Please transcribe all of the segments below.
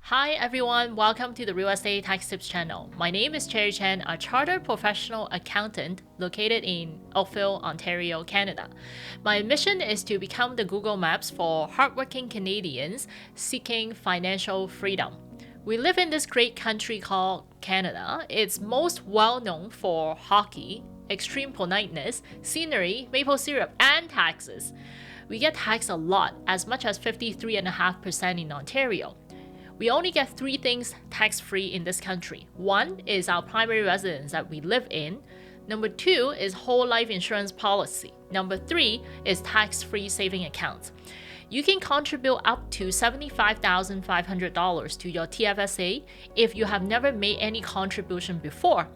Hi everyone, welcome to the Real Estate Tax Tips channel. My name is Cherry Chen, a chartered professional accountant located in Oakville, Ontario, Canada. My mission is to become the Google Maps for hardworking Canadians seeking financial freedom. We live in this great country called Canada. It's most well known for hockey, extreme politeness, scenery, maple syrup, and taxes. We get taxed a lot, as much as 53.5% in Ontario. We only get three things tax-free in this country. One is our primary residence that we live in. Number two is whole life insurance policy. Number three is tax-free saving accounts. You can contribute up to $75,500 to your TFSA if you have never made any contribution before.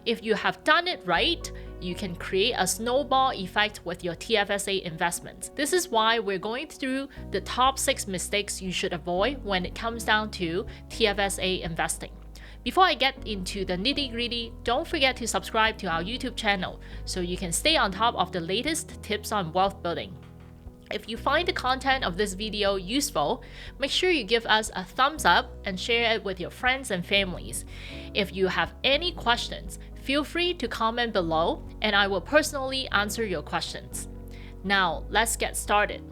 If you have done it right, you can create a snowball effect with your TFSA investments. This is why we're going through the top 6 mistakes you should avoid when it comes down to TFSA investing. Before I get into the nitty-gritty, don't forget to subscribe to our YouTube channel so you can stay on top of the latest tips on wealth building. If you find the content of this video useful, make sure you give us a thumbs up and share it with your friends and families. If you have any questions, feel free to comment below and I will personally answer your questions. Now, let's get started.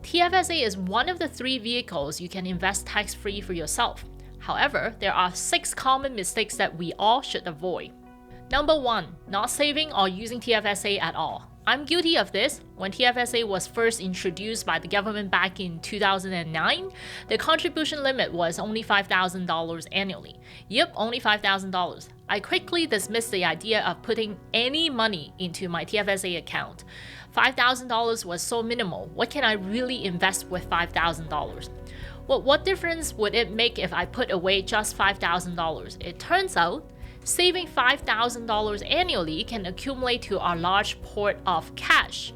TFSA is one of the 3 vehicles you can invest tax-free for yourself. However, there are 6 common mistakes that we all should avoid. Number 1, not saving or using TFSA at all. I'm guilty of this. When TFSA was first introduced by the government back in 2009, the contribution limit was only $5,000 annually. Yep, only $5,000. I quickly dismissed the idea of putting any money into my TFSA account. $5,000 was so minimal. What can I really invest with $5,000? Well, what difference would it make if I put away just $5,000? It turns out saving $5,000 annually can accumulate to a large pot of cash.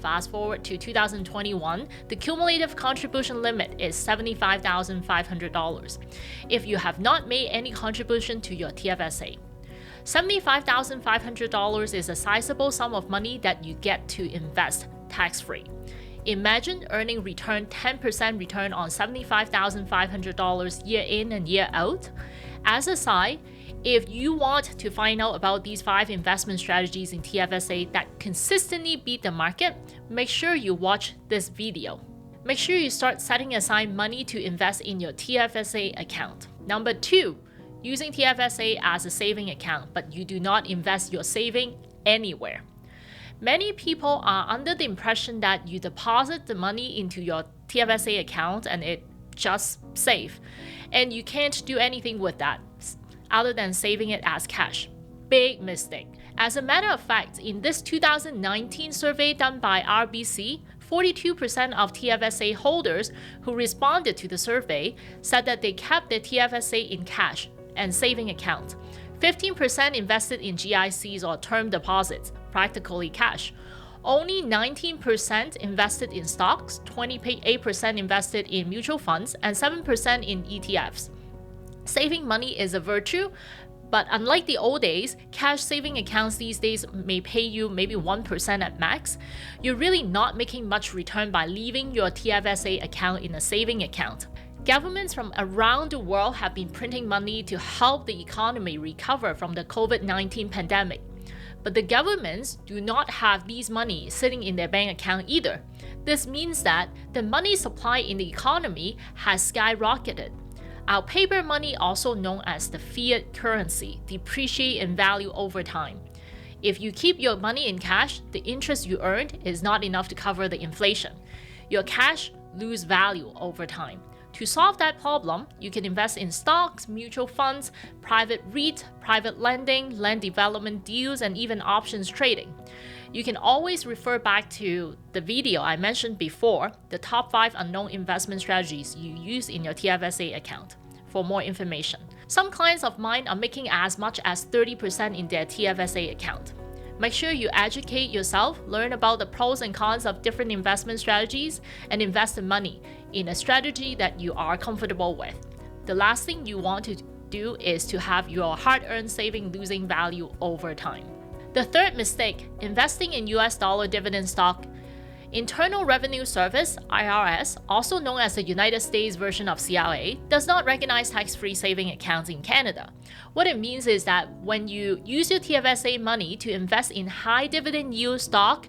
Fast forward to 2021, the cumulative contribution limit is $75,500 if you have not made any contribution to your TFSA. $75,500 is a sizable sum of money that you get to invest tax-free. Imagine earning 10% return on $75,500 year in and year out. As a side, if you want to find out about these 5 investment strategies in TFSA that consistently beat the market, make sure you watch this video. Make sure you start setting aside money to invest in your TFSA account. Number 2, using TFSA as a saving account, but you do not invest your saving anywhere. Many people are under the impression that you deposit the money into your TFSA account and it just safe, and you can't do anything with that other than saving it as cash. Big mistake. As a matter of fact, in this 2019 survey done by RBC, 42% of TFSA holders who responded to the survey said that they kept their TFSA in cash and saving accounts. 15% invested in GICs or term deposits, practically cash. Only 19% invested in stocks, 28% invested in mutual funds, and 7% in ETFs. Saving money is a virtue, but unlike the old days, cash saving accounts these days may pay you maybe 1% at max. You're really not making much return by leaving your TFSA account in a saving account. Governments from around the world have been printing money to help the economy recover from the COVID-19 pandemic. But the governments do not have these money sitting in their bank account either. This means that the money supply in the economy has skyrocketed. Our paper money, also known as the fiat currency, depreciate in value over time. If you keep your money in cash, the interest you earned is not enough to cover the inflation. Your cash lose value over time. To solve that problem, you can invest in stocks, mutual funds, private REIT, private lending, land development deals, and even options trading. You can always refer back to the video I mentioned before, the top 5 unknown investment strategies you use in your TFSA account, for more information. Some clients of mine are making as much as 30% in their TFSA account. Make sure you educate yourself, learn about the pros and cons of different investment strategies, and invest the money in a strategy that you are comfortable with. The last thing you want to do is to have your hard-earned saving losing value over time. The third mistake, investing in US dollar dividend stock. Internal Revenue Service, IRS, also known as the United States version of CRA, does not recognize tax-free saving accounts in Canada. What it means is that when you use your TFSA money to invest in high dividend yield stock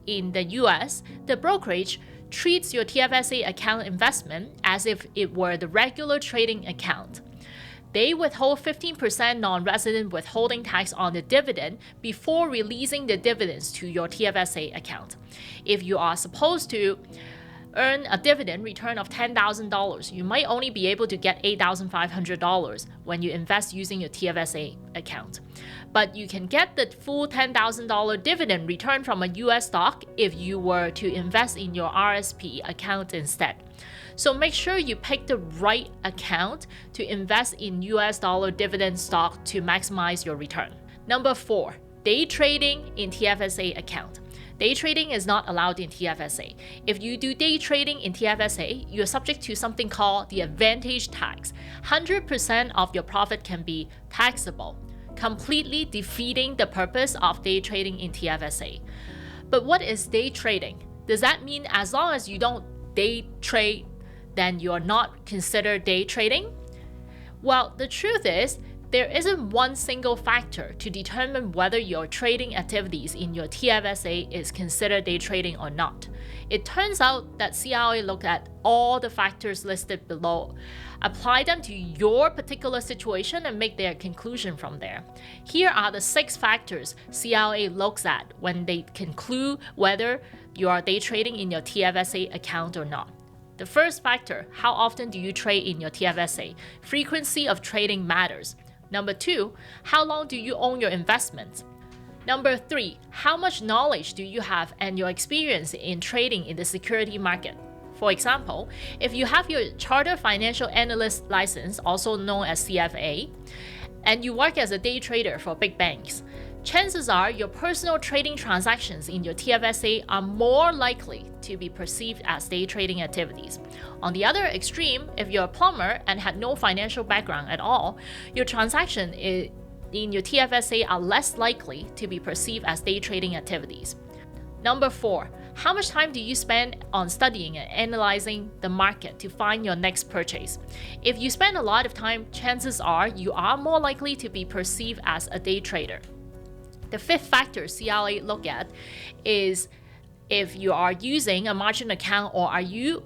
in the US, the brokerage treats your TFSA account investment as if it were the regular trading account. They withhold 15% non-resident withholding tax on the dividend before releasing the dividends to your TFSA account. If you are supposed to earn a dividend return of $10,000, you might only be able to get $8,500 when you invest using your TFSA account. But you can get the full $10,000 dividend return from a US stock if you were to invest in your RSP account instead. So make sure you pick the right account to invest in US dollar dividend stock to maximize your return. Number 4, day trading in TFSA account. Day trading is not allowed in TFSA. If you do day trading in TFSA, you're subject to something called the advantage tax. 100% of your profit can be taxable, completely defeating the purpose of day trading in TFSA. But what is day trading? Does that mean as long as you don't day trade, then you're not considered day trading? Well, the truth is, there isn't one single factor to determine whether your trading activities in your TFSA is considered day trading or not. It turns out that CRA looked at all the factors listed below, apply them to your particular situation, and make their conclusion from there. Here are the 6 factors CRA looks at when they conclude whether you are day trading in your TFSA account or not. The first factor, how often do you trade in your TFSA? Frequency of trading matters. Number 2, how long do you own your investments? Number 3, how much knowledge do you have and your experience in trading in the security market? For example, if you have your Chartered Financial Analyst license, also known as CFA, and you work as a day trader for big banks, chances are your personal trading transactions in your TFSA are more likely to be perceived as day trading activities. On the other extreme, if you're a plumber and had no financial background at all, your transactions in your TFSA are less likely to be perceived as day trading activities. Number 4, how much time do you spend on studying and analyzing the market to find your next purchase? If you spend a lot of time, chances are you are more likely to be perceived as a day trader. The 5th factor CRA look at is if you are using a margin account or are you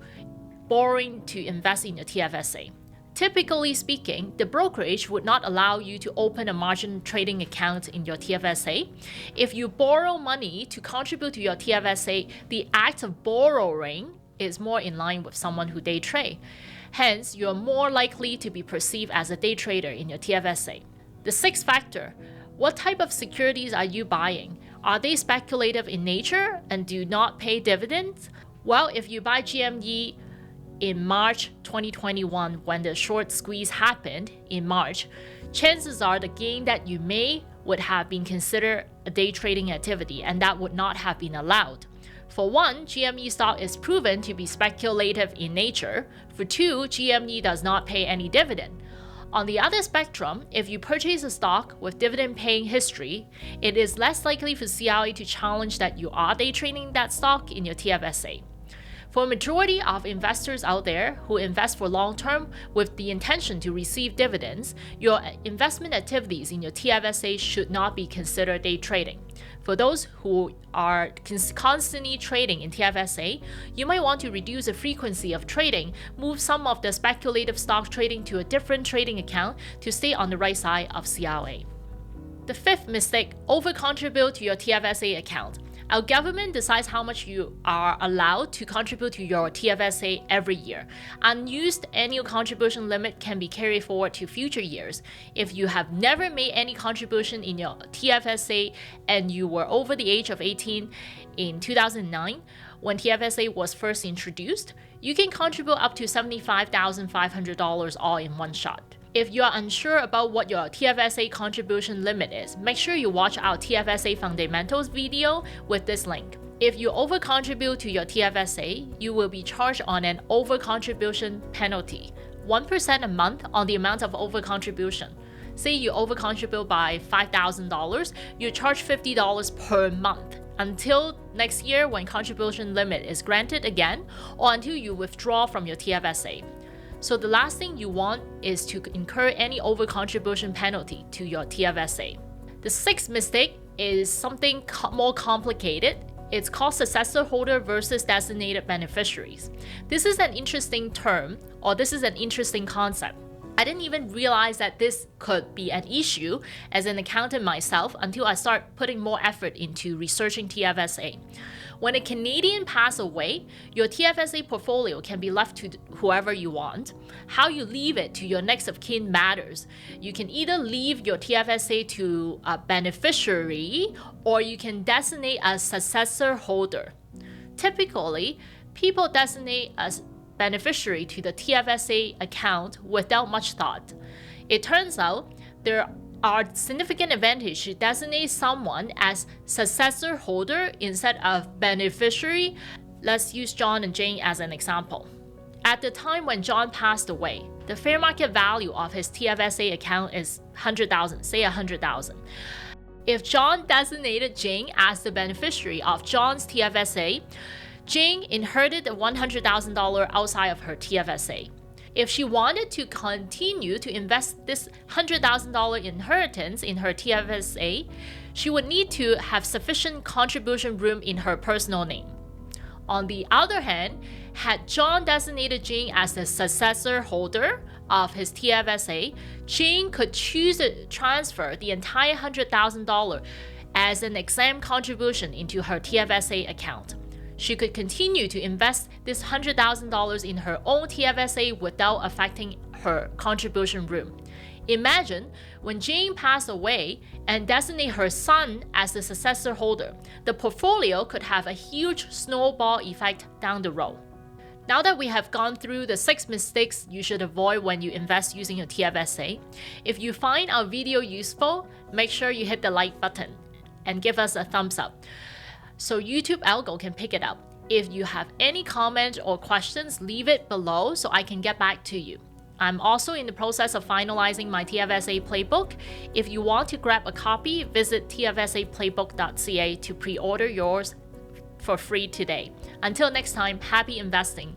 borrowing to invest in your TFSA. Typically speaking, the brokerage would not allow you to open a margin trading account in your TFSA. If you borrow money to contribute to your TFSA, the act of borrowing is more in line with someone who day trade. Hence, you're more likely to be perceived as a day trader in your TFSA. The 6th factor, what type of securities are you buying? Are they speculative in nature and do not pay dividends? Well, if you buy GME in March 2021 when the short squeeze happened in March, chances are the gain that you made would have been considered a day trading activity and that would not have been allowed. For one, GME stock is proven to be speculative in nature. For 2, GME does not pay any dividend. On the other spectrum, if you purchase a stock with dividend-paying history, it is less likely for CRA to challenge that you are day trading that stock in your TFSA. For a majority of investors out there who invest for long-term with the intention to receive dividends, your investment activities in your TFSA should not be considered day trading. For those who are constantly trading in TFSA, you might want to reduce the frequency of trading, move some of the speculative stock trading to a different trading account to stay on the right side of CRA. The 5th mistake, over-contribute to your TFSA account. Our government decides how much you are allowed to contribute to your TFSA every year. Unused annual contribution limit can be carried forward to future years. If you have never made any contribution in your TFSA and you were over the age of 18 in 2009, when TFSA was first introduced, you can contribute up to $75,500 all in one shot. If you are unsure about what your TFSA contribution limit is, make sure you watch our TFSA Fundamentals video with this link. If you over-contribute to your TFSA, you will be charged on an over-contribution penalty, 1% a month on the amount of over-contribution. Say you over-contribute by $5,000, you charge $50 per month. until next year when contribution limit is granted again, or until you withdraw from your TFSA. So the last thing you want is to incur any overcontribution penalty to your TFSA. The sixth mistake is something more complicated. It's called successor holder versus designated beneficiaries. This is an interesting term, or this is an interesting concept. I didn't even realize that this could be an issue as an accountant myself until I start putting more effort into researching TFSA. When a Canadian passes away, your TFSA portfolio can be left to whoever you want. How you leave it to your next of kin matters. You can either leave your TFSA to a beneficiary, or you can designate a successor holder. Typically, people designate a beneficiary to the TFSA account without much thought. It turns out there are significant advantages to designate someone as successor holder instead of beneficiary. Let's use John and Jane as an example. At the time when John passed away, the fair market value of his TFSA account is $100,000, say $100,000. If John designated Jane as the beneficiary of John's TFSA, Jane inherited $100,000 outside of her TFSA. If she wanted to continue to invest this $100,000 inheritance in her TFSA, she would need to have sufficient contribution room in her personal name. On the other hand, had John designated Jane as the successor holder of his TFSA, Jane could choose to transfer the entire $100,000 as an exempt contribution into her TFSA account. She could continue to invest this $100,000 in her own TFSA without affecting her contribution room. Imagine when Jane passed away and designate her son as the successor holder, the portfolio could have a huge snowball effect down the road. Now that we have gone through the 6 mistakes you should avoid when you invest using your TFSA, if you find our video useful, make sure you hit the like button and give us a thumbs up so YouTube algo can pick it up. If you have any comments or questions, leave it below so I can get back to you. I'm also in the process of finalizing my TFSA playbook. If you want to grab a copy, visit TFSAPlaybook.ca to pre-order yours for free today. Until next time, happy investing.